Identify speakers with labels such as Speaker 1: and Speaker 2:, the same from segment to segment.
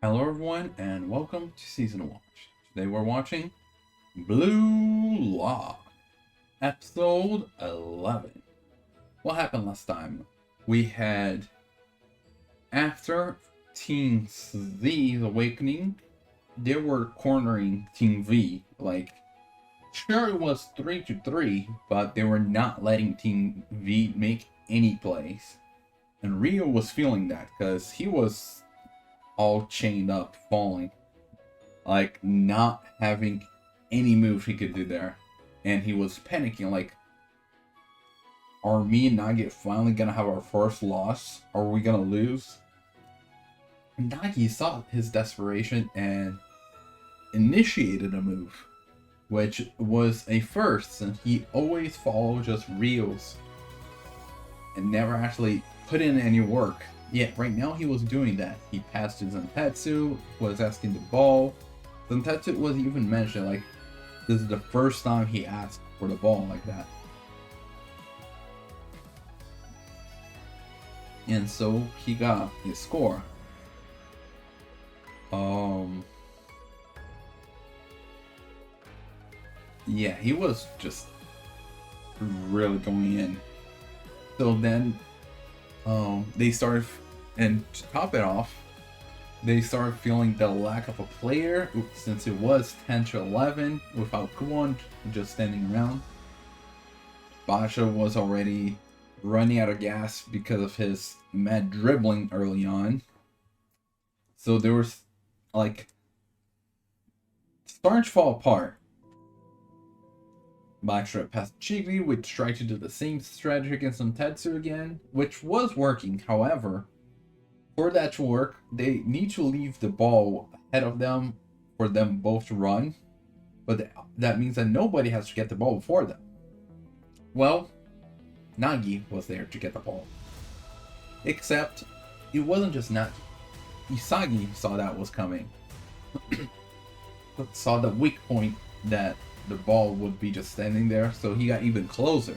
Speaker 1: Hello everyone and welcome to Season Watch. Today we're watching Blue Lock, Episode 11. What happened last time? We had, after Team Z's awakening, they were cornering Team V. Like, sure it was 3-3, but they were not letting Team V make any plays. And Rio was feeling that because he was all chained up, falling, like not having any move he could do there, and he was panicking. Like, are me and Nagi finally gonna have our first loss? Are we gonna lose? And Nagi saw his desperation and initiated a move, which was a first, since he always followed just reels and never actually put in any work. Yeah, right now he was doing that. He passed to Zantetsu, was asking the ball. Zantetsu wasn't even mentioned, like, this is the first time he asked for the ball like that. And so he got his score. Yeah, he was just really going in. So then they started, and to top it off, they started feeling the lack of a player since it was 10-11 without Kuon just standing around. Bachira was already running out of gas because of his mad dribbling early on. So there was, like, starting to fall apart. Bachira passed Chigiri, which tried to do the same strategy against Tetsu again, which was working. However, for that to work, they need to leave the ball ahead of them for them both to run, but that means that nobody has to get the ball before them. Well, Nagi was there to get the ball. Except, it wasn't just Nagi. Isagi saw that was coming. Saw the weak point that the ball would be just standing there, so he got even closer.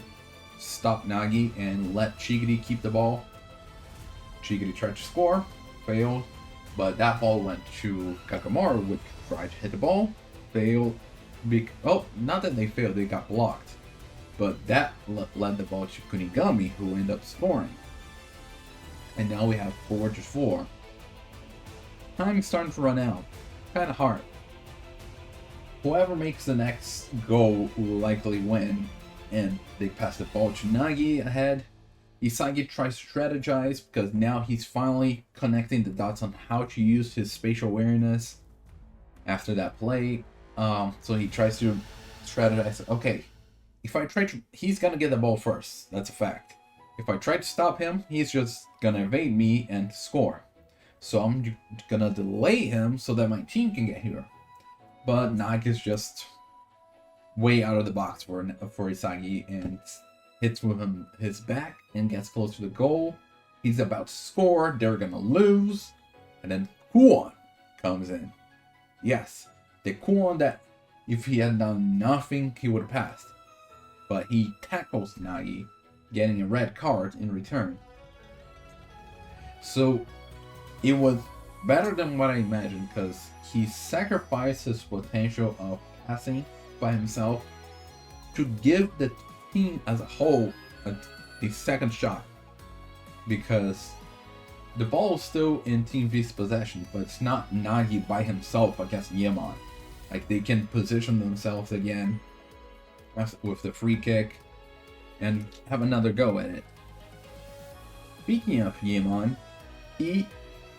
Speaker 1: Stopped Nagi and let Chigiri keep the ball. Chigiri tried to score, failed, but that ball went to Kakamaru, which tried to hit the ball, failed. Not that they failed, they got blocked, but that led the ball to Kunigami, who ended up scoring. And now we have 4-4. Time is starting to run out. Kind of hard. Whoever makes the next goal will likely win, and they pass the ball to Nagi ahead. Isagi tries to strategize because now he's finally connecting the dots on how to use his spatial awareness after that play. So he tries to strategize. Okay, if I try to, he's gonna get the ball first. That's a fact. If I try to stop him, he's just gonna evade me and score. So I'm gonna delay him so that my team can get here. But Nagi's just way out of the box for Isagi and hits with his back and gets close to the goal. He's about to score. They're gonna lose, and then Kuon comes in. Yes, the Kuon that if he had done nothing, he would have passed. But he tackles Nagi, getting a red card in return. So it was better than what I imagined, because he sacrificed his potential of passing by himself to give the team as a whole a second shot, because the ball is still in Team V's possession, but it's not Nagi by himself against Yemon. Like, they can position themselves again with the free kick and have another go at it. Speaking of Yemon, he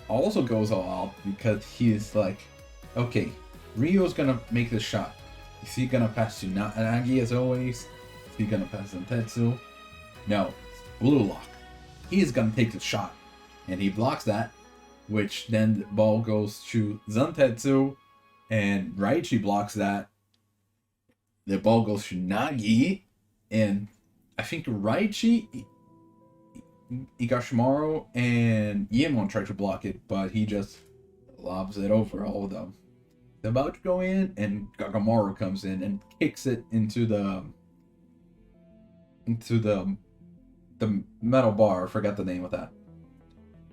Speaker 1: also goes all out because he's like, okay, Rio's gonna make this shot. Is he gonna pass to Nagi as always? Is he gonna pass Zantetsu? No, Blue Lock. He's gonna take the shot. And he blocks that, which then the ball goes to Zantetsu, and Yoichi blocks that. The ball goes to Nagi, and I think Yoichi, Igashimaru, and Yemon tried to block it, but he just lobs it over all of them. They're about to go in, and Gagamaru comes in and kicks it into the metal bar. I forgot the name of that.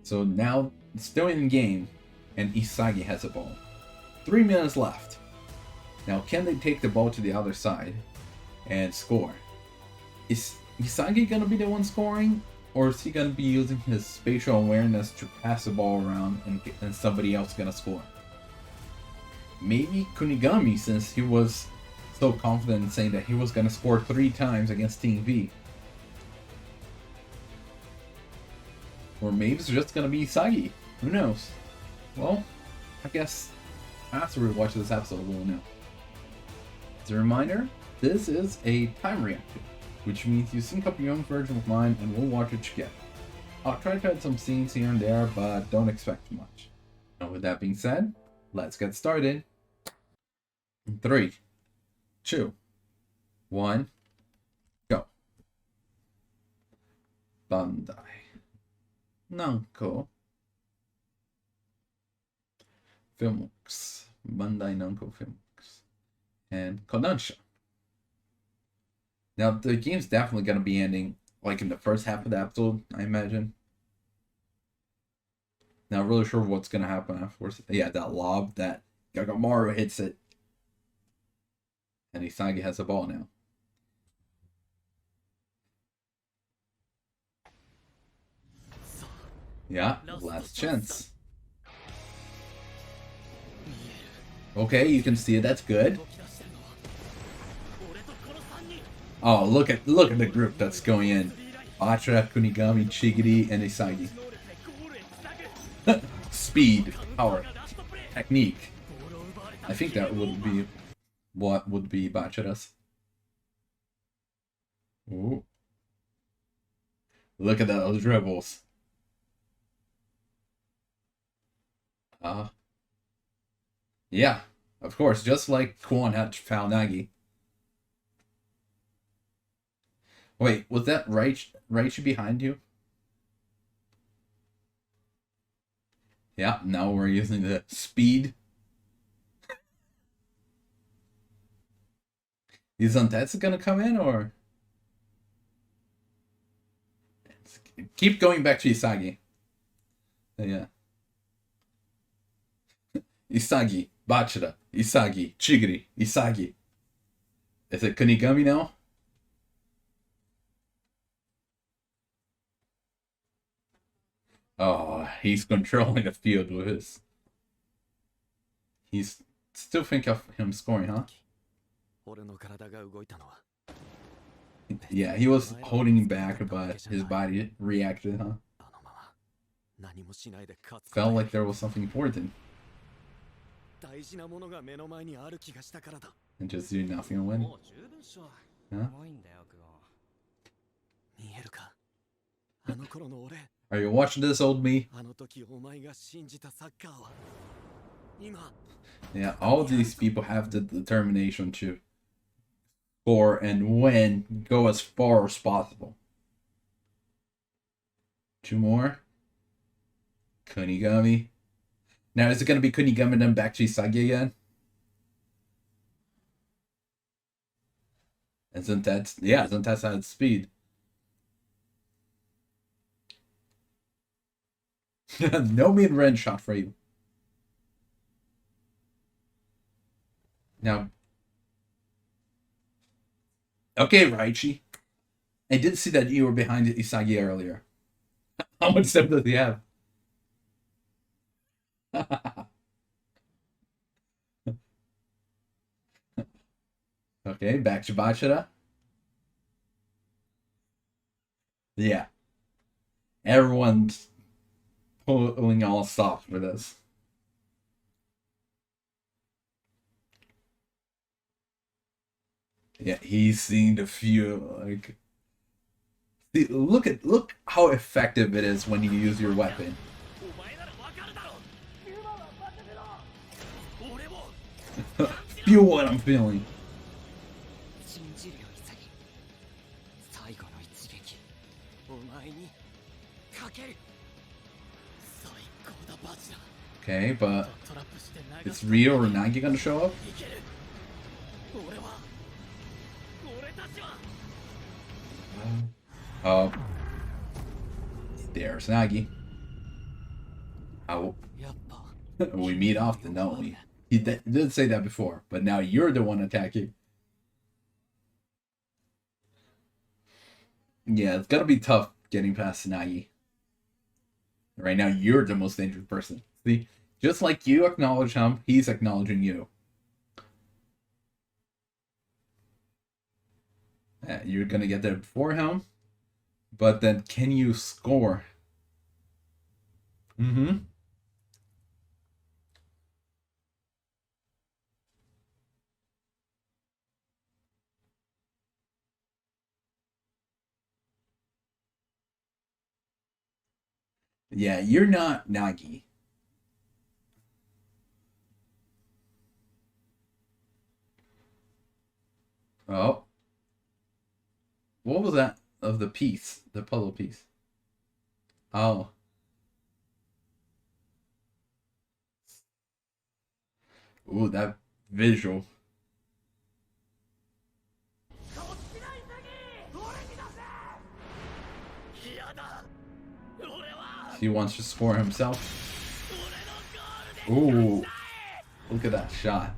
Speaker 1: So now, still in game, and Isagi has the ball. 3 minutes left. Now, can they take the ball to the other side and score? Is Isagi gonna be the one scoring, or is he gonna be using his spatial awareness to pass the ball around and somebody else gonna score? Maybe Kunigami, since he was so confident in saying that he was gonna score 3 times against Team V. Or maybe it's just gonna be Isagi. Who knows? Well, I guess after we watch this episode, we'll know. As a reminder, this is a time reaction, which means you sync up your own version of mine and we'll watch it together. I'll try to add some scenes here and there, but don't expect too much. And with that being said, let's get started. 3, 2, 1, go. Bandai Namco Filmworks. Bandai Namco Filmworks. And Kodansha. Now, the game's definitely going to be ending, like, in the first half of the episode, I imagine. Not really sure what's going to happen afterwards. Yeah, that lob, that Gagamaru hits it. And Isagi has the ball now. Yeah, last chance. Okay, you can see it. That's good. Oh, look at the group that's going in. Bachira, Kunigami, Chigiri, and Isagi. Speed, power, technique. I think that would be what would be Bachira's. Ooh. Look at those dribbles. Yeah, of course, just like Kwon had found Nagi. Wait, was that Yoichi behind you? Yeah, now we're using the speed. Is Zantetsu gonna come in, or? Keep going back to Isagi. Yeah. Isagi, Bachira, Isagi, Chigiri, Isagi. Is it Kunigami now? Oh, he's controlling the field with his... He's still think of him scoring, huh? Yeah, he was holding him back, but his body reacted, huh? Felt like there was something important. And just do nothing and win. Huh? Are you watching this, old me? Yeah, all of these people have the determination to score and win, go as far as possible. 2 more. Kunigami. Now, is it going to be Kunigami and then back to Isagi again? Isn't that... Yeah, Zantetsu had speed. No mid-range shot for you. Now... Okay, Yoichi. I did see that you were behind Isagi earlier. How much step does he have? Okay, back to Bachira. Yeah. Everyone's pulling all stops for this. Yeah, he's seeing the few, like... See, look how effective it is when you use your weapon. Feel what I'm feeling. Okay, but is Rio or Nagi gonna show up? Oh, there's Nagi. Oh. We meet often, don't we? He did say that before, but now you're the one attacking. Yeah, it's gotta be tough getting past Nagi. Right now, you're the most dangerous person. See, just like you acknowledge him, he's acknowledging you. You're gonna get there before him, but then can you score? Mm-hmm. Yeah, you're not Nagi. Oh, what was that of the piece? The puzzle piece. Oh, ooh, that visual. He wants to score himself. Ooh, look at that shot.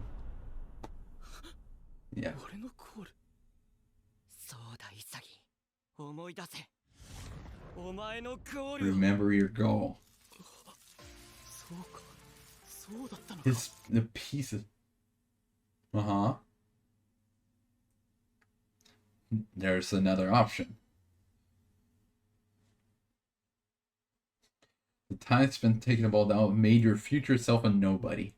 Speaker 1: Yeah. Remember your goal. The pieces. Uh-huh. There's another option. The time spent taking the ball down made your future self a nobody.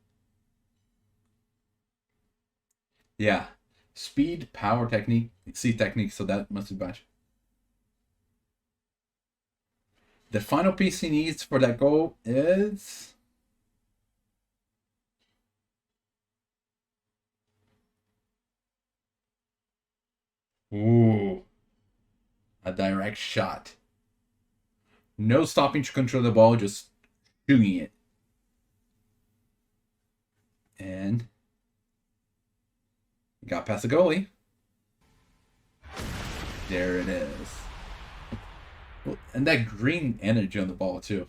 Speaker 1: Yeah. Speed, power, technique, C technique, so that must be bad. The final piece he needs for that goal is... Ooh. A direct shot. No stopping to control the ball, just shooting it. And got past the goalie. There it is. And that green energy on the ball too.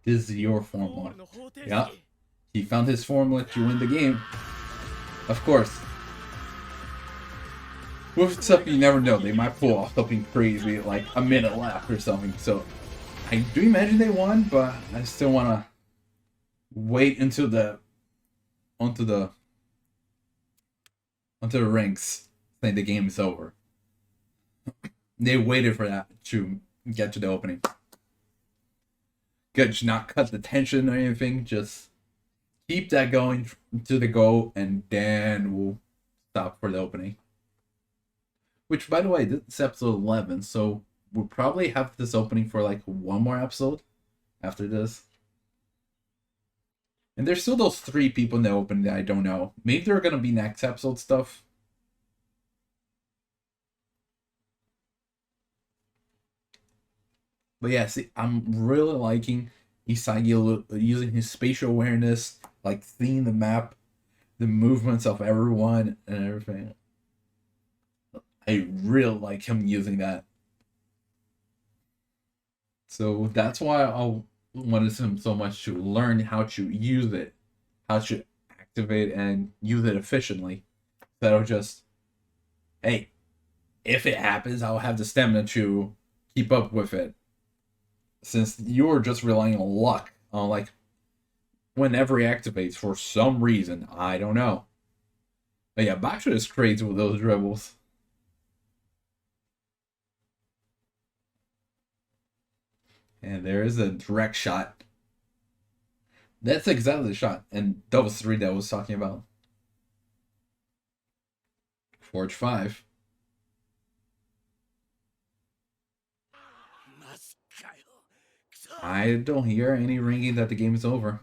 Speaker 1: This is your formula. Yeah. He found his formula to win the game. Of course. With stuff you never know, they might pull off something crazy like a minute left or something. So I do imagine they won, but I still wanna wait until onto the ranks saying the game is over. They waited for that to get to the opening. Good, not cut the tension or anything, just keep that going to the goal and then we'll stop for the opening. Which, by the way, this is episode 11, so we'll probably have this opening for like one more episode after this. And there's still those 3 people in the opening that I don't know. Maybe they're gonna be next episode stuff. But yeah, see, I'm really liking Isagi using his spatial awareness, like seeing the map, the movements of everyone and everything. I really like him using that. So that's why I wanted him so much to learn how to use it, how to activate and use it efficiently. Instead of just, hey, if it happens, I'll have the stamina to keep up with it. Since you're just relying on luck, on like whenever he activates for some reason, I don't know. But yeah, Bachira is crazy with those dribbles. And there is a direct shot. That's exactly the shot. And that was 3 that I was talking about. Forge 5. I don't hear any ringing that the game is over.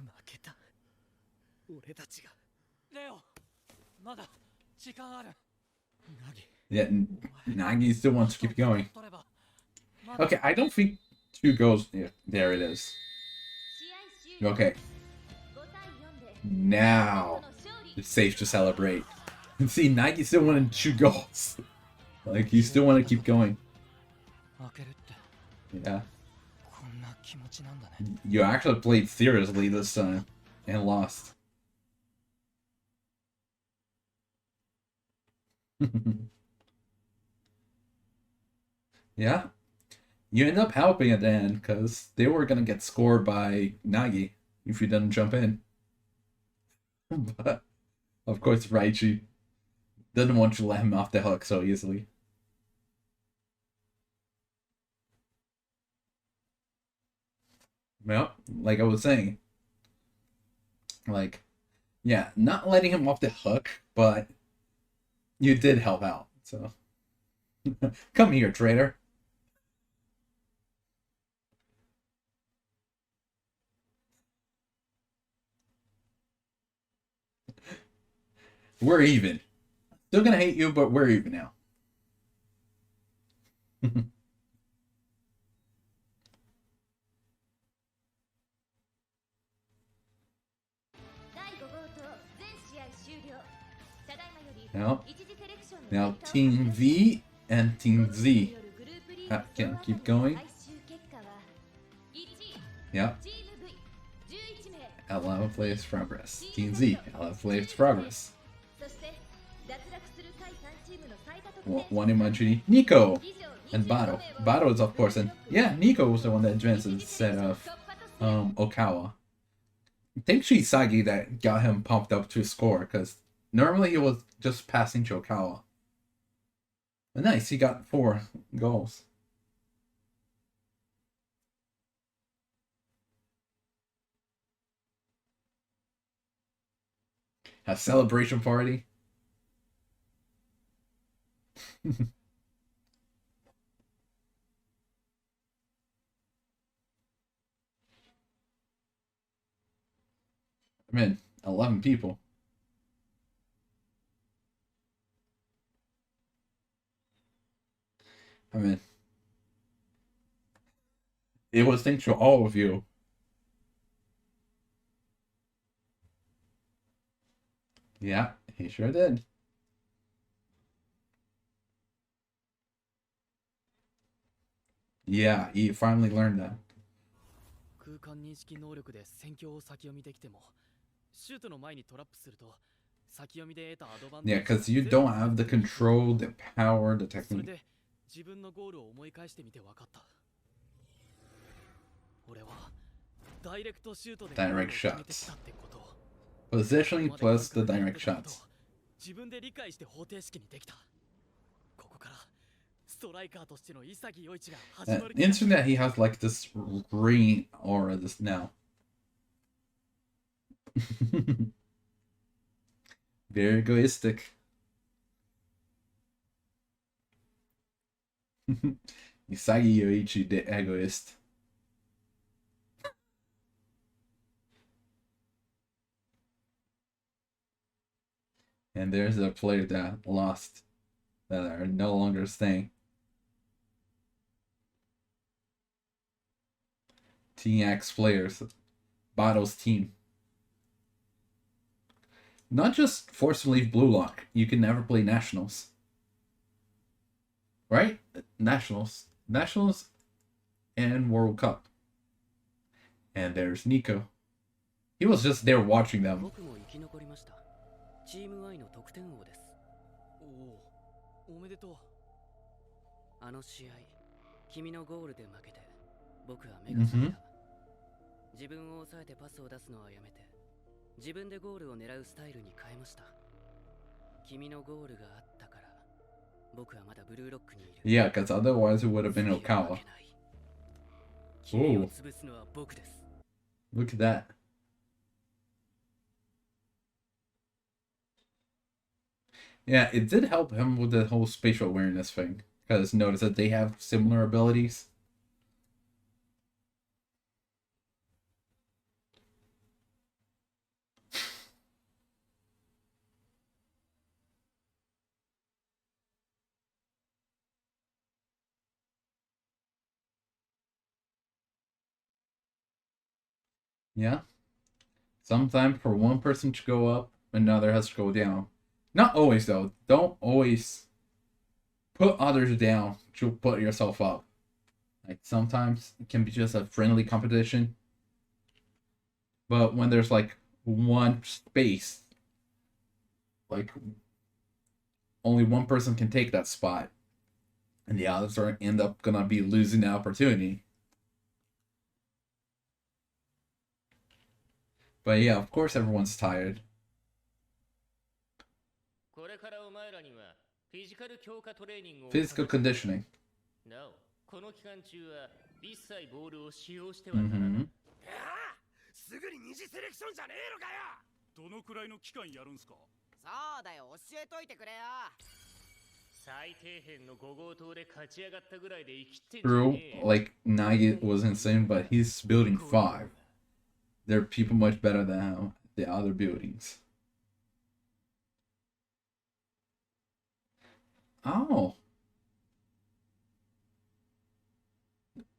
Speaker 1: Yeah, Nagi still wants to keep going. Okay, I don't think 2 goes. Yeah, there it is. Okay. Now it's safe to celebrate. And see, Nagi still wanted 2 goals. Like, he still want to keep going. Yeah. You actually played seriously this time and lost. Yeah, you end up helping at the end because they were gonna get scored by Nagi if you didn't jump in. But of course, Raichi didn't want you to let him off the hook so easily. Well, like I was saying, like, yeah, not letting him off the hook, but you did help out. So, come here, traitor. We're even. Still gonna hate you, but we're even now. Now Team V and Team Z can keep going. Yeah. 11 plays progress. Team Z, 11 plays progress. One Imaginary, Nico and Bato. Bato is of course, and yeah, Nico was the one that advanced instead of Okawa. I think it's Isagi that got him pumped up to score, because normally he was just passing to Okawa. But nice, he got 4 goals. A celebration party. I mean, 11 people. I mean, it was thanks to all of you. Yeah, he sure did. Yeah, he finally learned that. Yeah, because you don't have the control, the power, the technique. Direct shots. Positioning plus the direct shots. Interesting that he has like this green aura this now. Very egoistic. Isagi Yoichi, the egoist. And there's a player that lost, that are no longer staying. TX players, Bato's team. Not just forced to leave Blue Lock, you can never play Nationals. Right? Nationals and World Cup. And there's Nico. He was just there watching them. Yeah, because otherwise it would have been Okawa. Ooh. Look at that. Yeah, it did help him with the whole spatial awareness thing, because notice that they have similar abilities. Yeah. Sometimes for one person to go up, another has to go down. Not always, though. Don't always put others down to put yourself up. Like sometimes it can be just a friendly competition, but when there's like one space, like only one person can take that spot, and the others are end up gonna be losing the opportunity. But yeah, of course everyone's tired. Physical conditioning. Mm-hmm.
Speaker 2: すぐに二次セレクションじゃねえのかよ。どのくらいの期間やるんすか。そうだよ、教えといてくれよ。最底辺の5号棟で勝ち上がったぐらいで生きてんじゃねえ。
Speaker 1: True, like Nagi was insane, but he's building 5. There are people much better than him, the other buildings. Oh.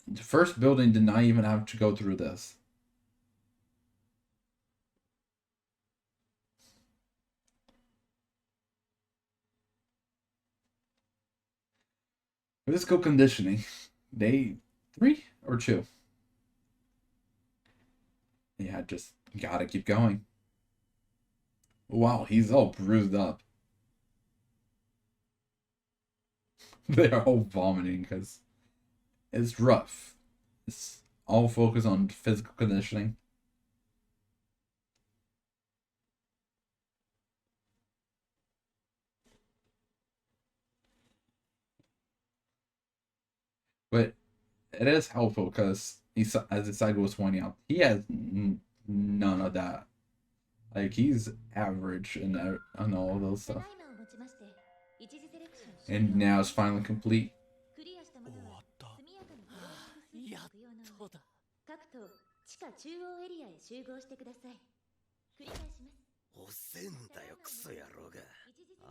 Speaker 1: The first building did not even have to go through this. Physical conditioning. Day 3 or 2? Yeah, just gotta keep going. Wow, he's all bruised up. They're all vomiting because it's rough. It's all focused on physical conditioning. But it is helpful because, as Isagi was pointing out, he has none of that. Like, he's average and all of those stuff. And now it's finally complete.
Speaker 2: やっとだ。各と地下中央エリアへ集合してください。繰り返します。遅えんだよ、クソ野郎が。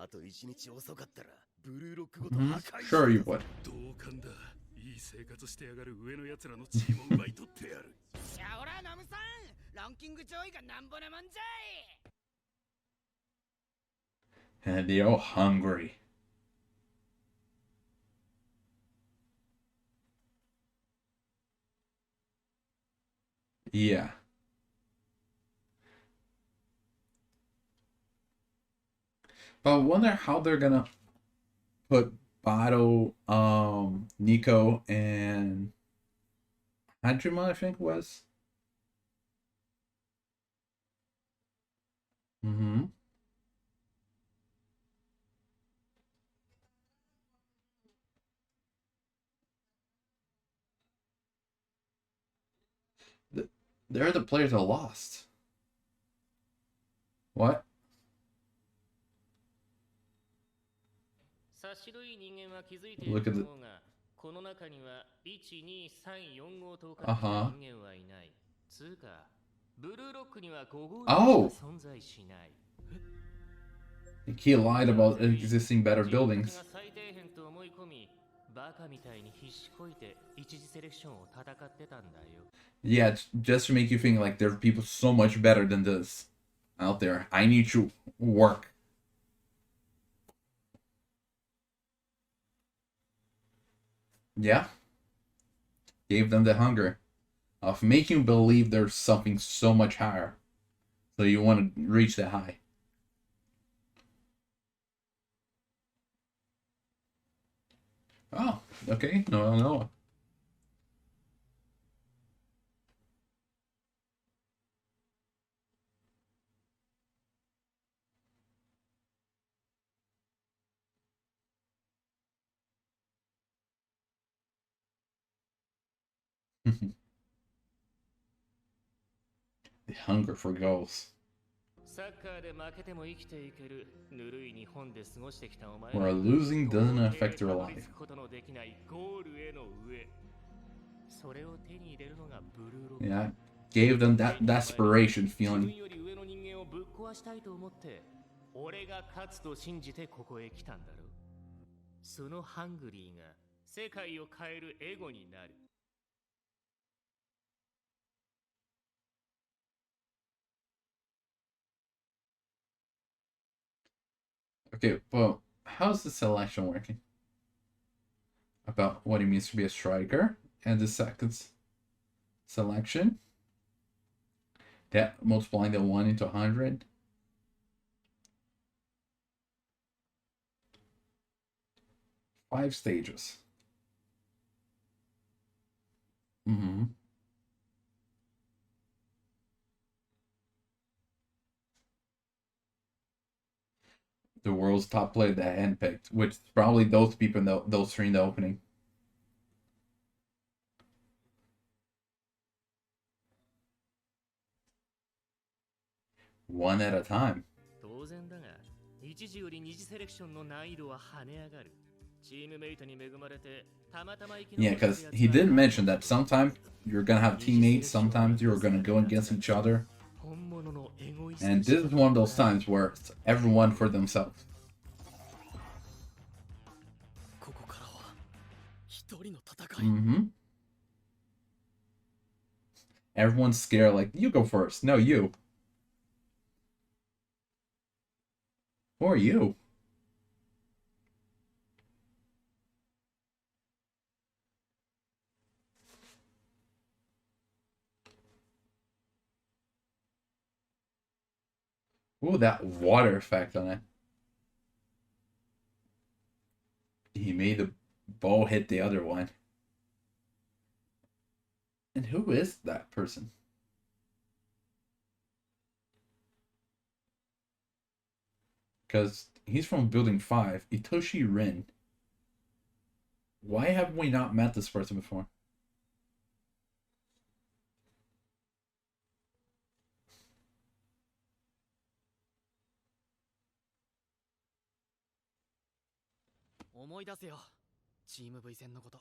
Speaker 2: あと1日遅かったらブルーロックごと破壊。
Speaker 1: Sure you would.
Speaker 2: 同感だ。いい生活してやがる上の奴らの血も奪い取ってやる。シャオラナムさん、ランキング上位がなんぼなもんじゃい。
Speaker 1: And they're all hungry. Yeah. But I wonder how they're gonna put Bado, Nico, and Hajima, I think was. Mm-hmm. They're the players that lost. What? Look at the... Uh-huh. Oh! He lied about existing better buildings. Yeah, just to make you think like there are people so much better than this out there. I need to work. Yeah. Gave them the hunger of making you believe there's something so much higher. So you want to reach that high. Oh, okay. No. The hunger for goals. Where losing doesn't affect your life. Yeah, gave them that desperation feeling.
Speaker 2: 俺が勝つと信じてここへ来たんだろう。そのハングリーが世界を変えるエゴになる。
Speaker 1: Okay, well, how's the selection working? About what it means to be a striker? And the second selection. That multiplying the 1 into 100. Five stages. Mm-hmm. The world's top player that handpicked, which probably those people in those three in the opening. One at a time. Yeah, because he did mention that sometimes you're gonna have teammates, sometimes you're gonna go against each other. And this is one of those times where it's everyone for themselves. Mm-hmm. Everyone's scared, like, you go first. No, you. Who are you? Ooh, that water effect on it. He made the ball hit the other one. And who is that person? Because he's from Building 5. Itoshi Rin. Why have we not met this person before?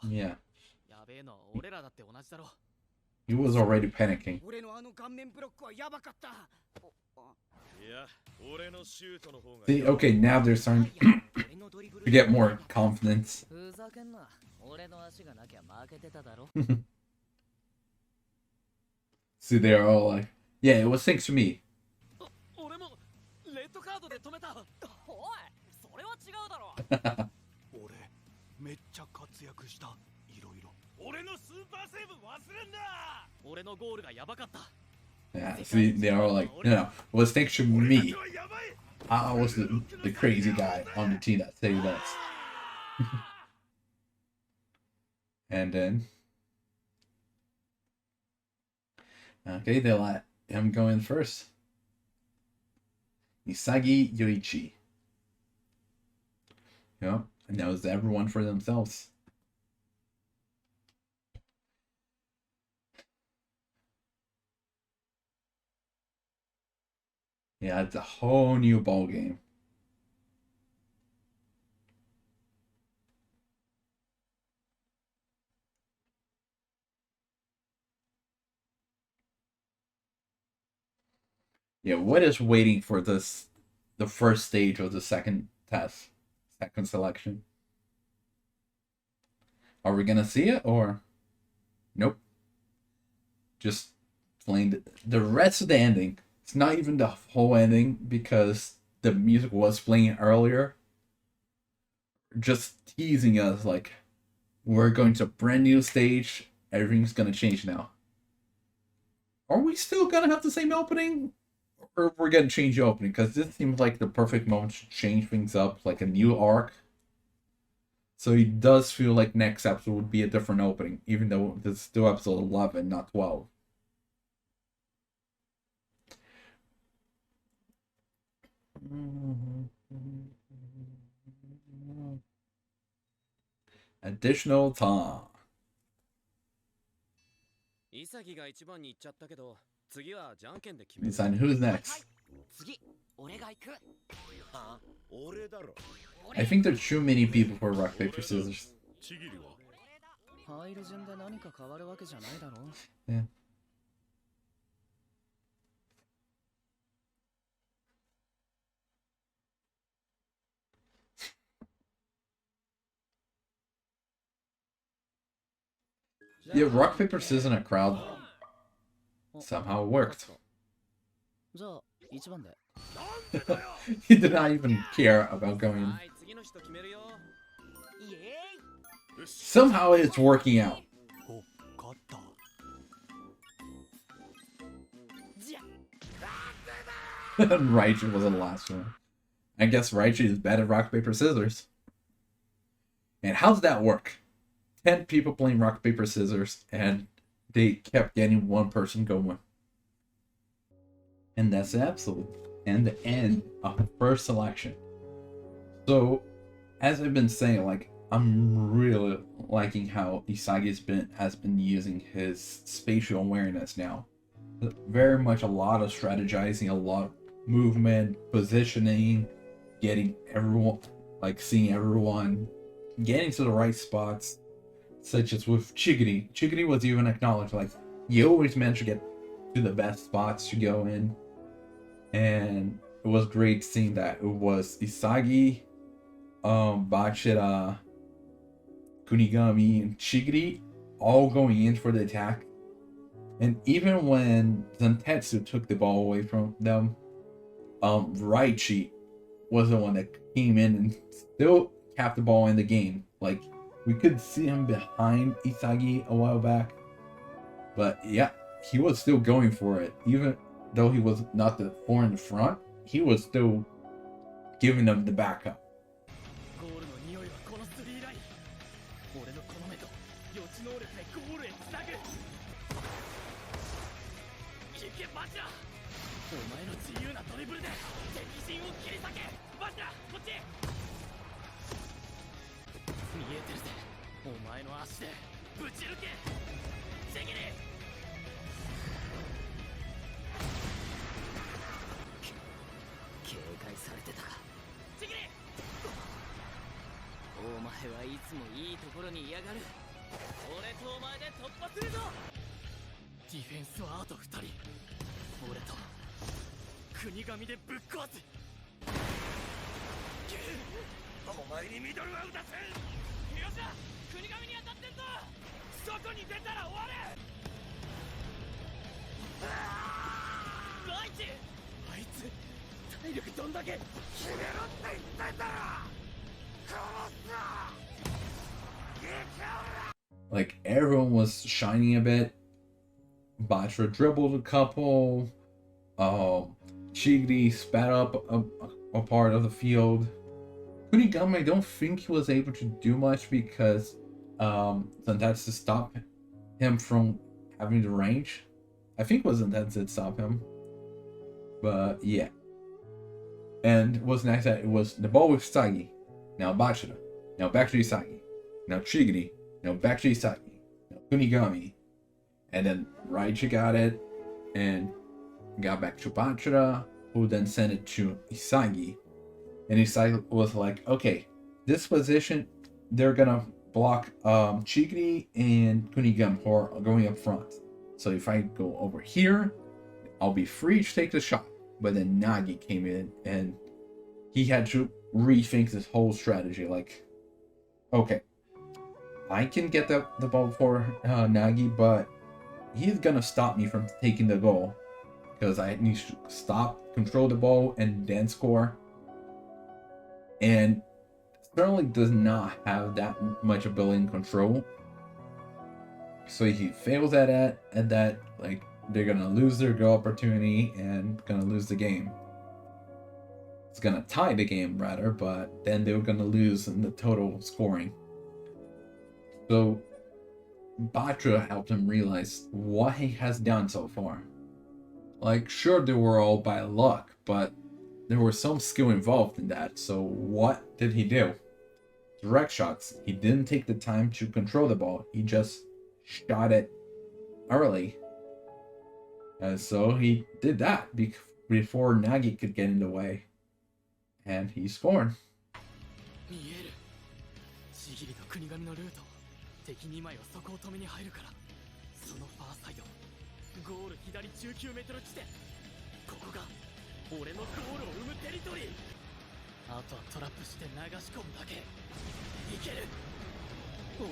Speaker 1: Yeah. He was already panicking. See, okay, now they're starting to get more confidence. See, they're all like, yeah, it was thanks to me. Yeah, see, they're all like, no, it was thanks to me. I was the crazy guy on the team that saved us. And then, okay, they let him go in first. Isagi, Yoichi. Yep, and that was everyone for themselves. Yeah, it's a whole new ball game. Yeah, what is waiting for this? The first stage of the second test, second selection. Are we gonna see it or nope? Just playing the rest of the ending. It's not even the whole ending because the music was playing earlier. Just teasing us like we're going to a brand new stage. Everything's gonna change now. Are we still gonna have the same opening? Or we're gonna change the opening? Because this seems like the perfect moment to change things up, like a new arc. So it does feel like next episode would be a different opening, even though this is still episode 11, not 12. Additional time. Decide who's next. I think there's too many people for rock, paper, scissors. Yeah. Yeah, rock, paper, scissors in a crowd somehow worked. He did not even care about going. Somehow it's working out. Raichu was the last one. I guess Raichu is bad at rock, paper, scissors. And how does that work? 10 people playing rock, paper, scissors, and they kept getting one person going. And that's the episode. And the end of the first selection. So, as I've been saying, like, I'm really liking how Isagi has been using his spatial awareness now. Very much a lot of strategizing, a lot of movement, positioning, getting everyone, like seeing everyone, getting to the right spots, such as with Chigiri. Chigiri was even acknowledged, like, you always manage to get to the best spots to go in. And it was great seeing that it was Isagi, Bachira, Kunigami, and Chigiri all going in for the attack. And even when Zantetsu took the ball away from them, Yoichi was the one that came in and still kept the ball in the game. Like, we could see him behind Isagi a while back, but yeah, he was still going for it. Even though he was not the four in the front, he was still giving them the backup. Like, everyone was shining a bit. Bachira dribbled a couple. Chigiri spat up a part of the field. Kunigami, I don't think he was able to do much because Zantetsu stopped him from having the range. I think it was Zantetsu that stopped him. But yeah. And it was nice that it was the ball with Isagi. Now Bachira. Now back to Isagi. Now Chigiri. Now back to Isagi. Now Kunigami. And then Yoichi got it and got back to Bachira, who then sent it to Isagi. And Isagi was like, okay, this position, they're gonna block Chigiri and Kunigami, who are going up front. So if I go over here, I'll be free to take the shot. But then Nagi came in and he had to rethink this whole strategy. Like, okay, I can get the ball for Nagi, but he's gonna stop me from taking the goal because I need to stop, control the ball, and then score. And certainly does not have that much ability and control. So he fails at that, like, they're gonna lose their goal opportunity and gonna lose the game. It's gonna tie the game rather, but then they were gonna lose in the total scoring. So Bachira helped him realize what he has done so far. Like, sure, they were all by luck, but there was some skill involved in that. So what did he do? Direct shots. He didn't take the time to control the ball. He just shot it early. And so he did that before Nagi could get in the way. And he scored.
Speaker 2: 敵2枚はそこを止めに入るから、そのファーサイド、ゴール左19メートル地点、ここが俺のゴールを生むテリトリー。あとはトラップして流し込むだけ。いける。俺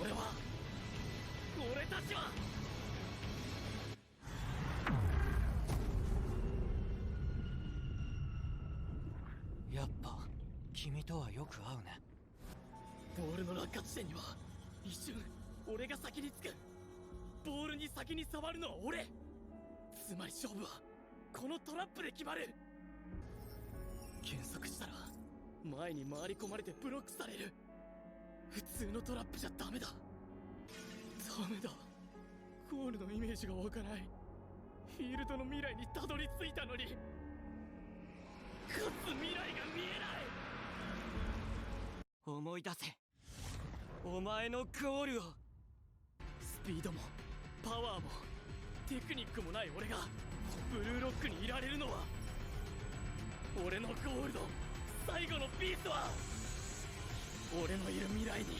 Speaker 2: たちは。やっぱ君とはよく合うね。ボールの落下地点には一瞬俺が先につく。ボールに先に触るのは俺。つまり勝負はこのトラップで決まる。減速したら前に回り込まれてブロックされる。普通のトラップじゃダメだ。ダメだ。ゴールのイメージが湧かない。フィールドの未来にたどり着いたのに、かつ未来が見えない。思い出せ、お前のゴールを。スピードもパワーもテクニックもない俺がブルーロックにいられるのは、俺のゴールド最後のピースは、俺のいる未来に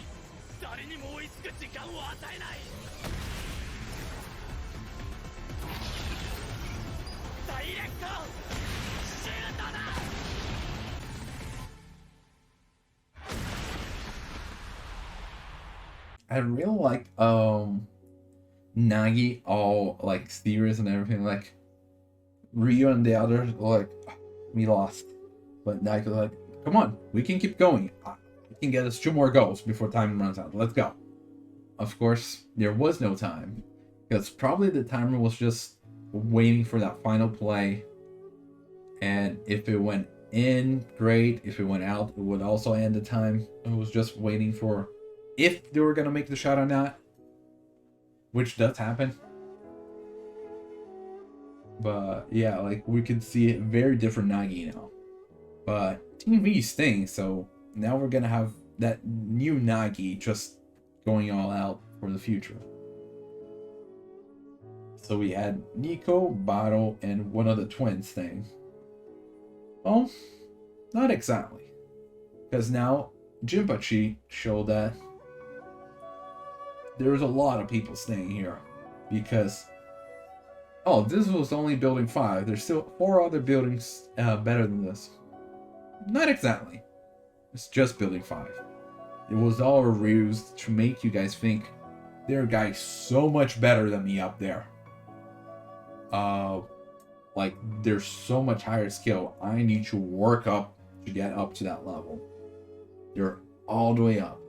Speaker 2: 誰にも追いつく時間を与えない。ダイレクトシュートだ。
Speaker 1: I really like Nagi all like serious and everything. Like Ryu and the others were like, we lost, but Nagi was like, come on, we can keep going. We can get us 2 more goals before time runs out. Let's go. Of course, there was no time because probably the timer was just waiting for that final play, and if it went in, great. If it went out, it would also end the time. It was just waiting for if they were gonna make the shot or not, which does happen. But yeah, like we could see a very different Nagi now. But Team V is staying, so now we're gonna have that new Nagi just going all out for the future. So we had Nico, Bato, and one of the twins thing. Well, not exactly. Because now Jinpachi showed that there's a lot of people staying here. Because, oh, this was only building 5. There's still 4 other buildings better than this. Not exactly. It's just building 5. It was all a ruse to make you guys think there are guys so much better than me up there. Like there's so much higher skill. I need to work up to get up to that level. They're all the way up.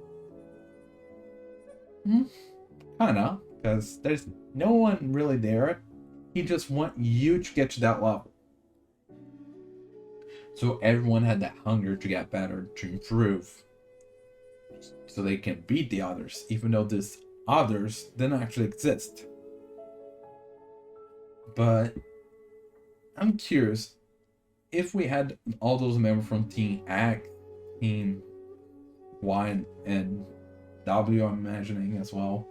Speaker 1: Kinda, because there's no one really there. He just want you to get to that level. So everyone had that hunger to get better, to improve, so they can beat the others, even though these others didn't actually exist. But I'm curious, if we had all those members from Team X, Team Y, and W, I'm imagining as well,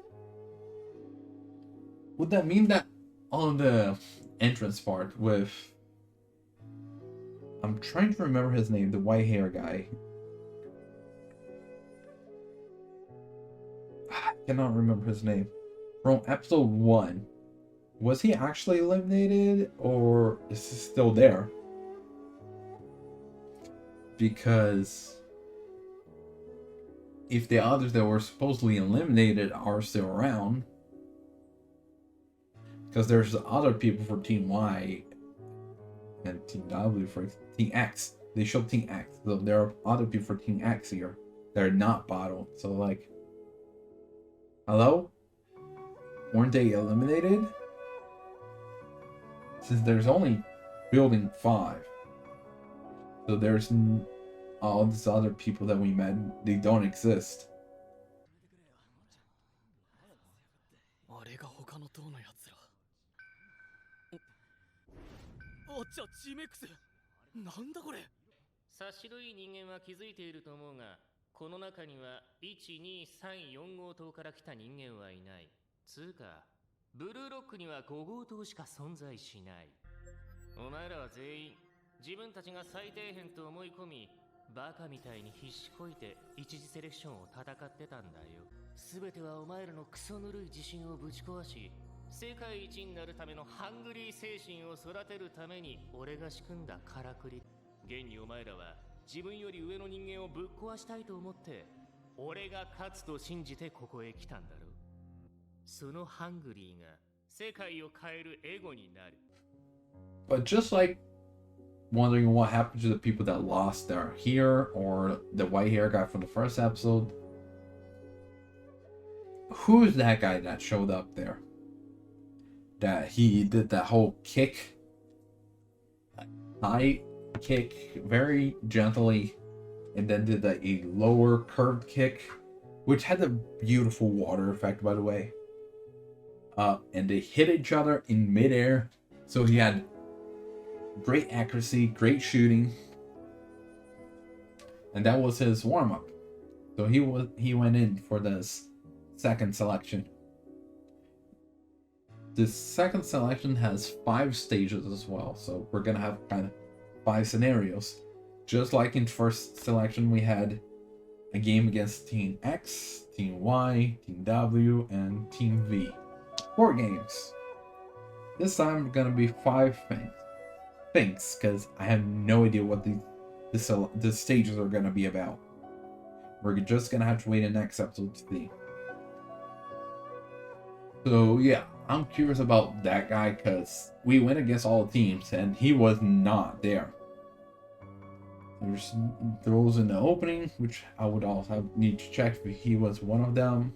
Speaker 1: would that mean that on the entrance part with, I'm trying to remember his name, the white hair guy. I cannot remember his name. From episode 1. Was he actually eliminated, or is he still there? Because if the others that were supposedly eliminated are still around, because there's other people for Team Y and Team W for Team X. They showed Team X, so there are other people for Team X here that are not bottled. So like, hello? Weren't they eliminated? Since there's only building 5, so there's all these other people that we met, they don't exist. But just like wondering what happened to the people that lost their hair, or the white hair guy from the first episode, who's that guy that showed up there? That he did that whole kick, high kick very gently, and then did a lower curved kick, which had a beautiful water effect, by the way. And they hit each other in midair, so he had great accuracy, great shooting, and that was his warm up. So he went in for this second selection. The second selection has 5 stages as well, so we're gonna have kind of 5 scenarios. Just like in first selection, we had a game against Team X, Team Y, Team W, and Team V. 4 games. This time we're gonna be 5 things, because I have no idea what the stages are gonna be about. We're just gonna have to wait the next episode to see. So yeah, I'm curious about that guy because we went against all teams and he was not there. There's throws in the opening, which I would also need to check if he was one of them.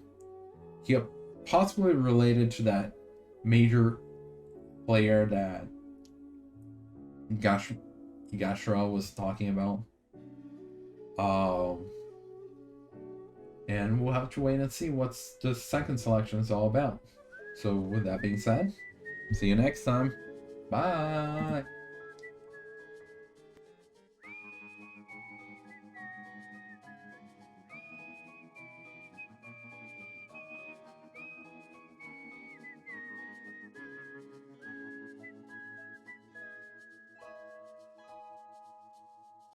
Speaker 1: He possibly related to that major player that Higashira was talking about. And we'll have to wait and see what's the second selection is all about. So with that being said, see you next time. Bye.